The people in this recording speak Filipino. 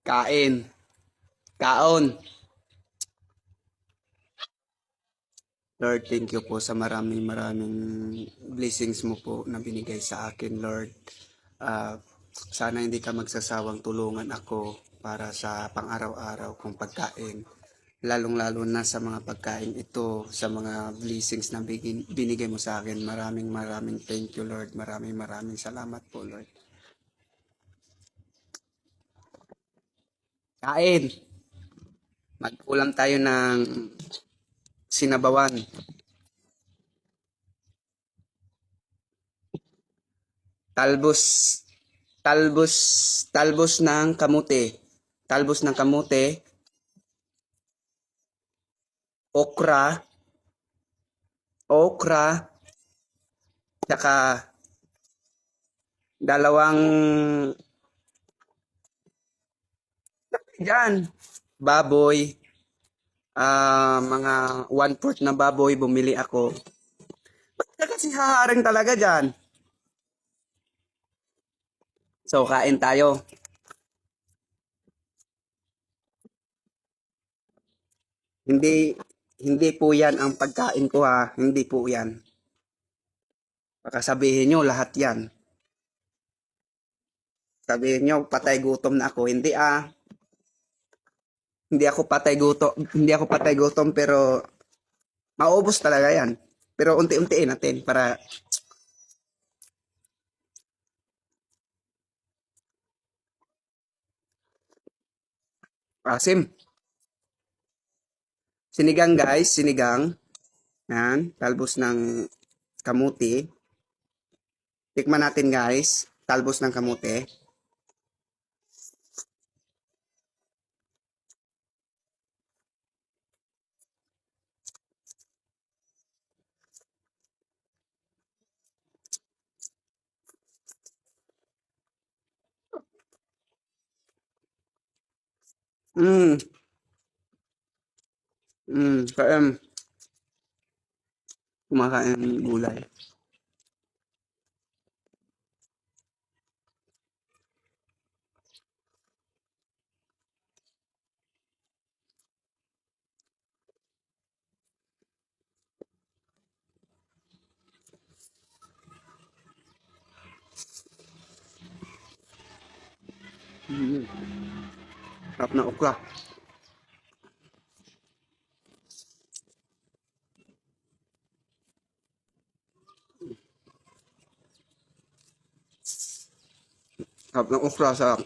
Kain. Kaon. Lord, thank you po sa maraming blessings mo po na binigay sa akin, Lord. Sana hindi ka magsasawang tulungan ako para sa pang-araw-araw kong pagkain. Lalong-lalo na sa mga pagkain ito, sa mga blessings na binigay mo sa akin. Maraming thank you, Lord. Maraming salamat po, Lord. Kain! Mag-ulam tayo ng sinabawan. Talbos, talbos, talbos ng kamote. Talbos ng kamote, okra, saka dalawang yan, baboy, mga 1/4 na baboy bumili ako. Ba't ka kasi haharing talaga dyan? So, kain tayo. Hindi, hindi po yan ang pagkain ko ha. Hindi po yan. Baka sabihin nyo lahat yan. Sabihin nyo, patay gutom na ako. Hindi ah. Hindi ako patay gutom. Hindi ako patay gutom pero maubos talaga yan. Pero unti-untiin natin para asim. Sinigang guys, sinigang. Yan, talbos ng kamuti. Tikman natin guys, talbos ng kamuti. Mm. Kaya kumakain ng gulay. Sarap na okra. Sarap ng okra, sarap.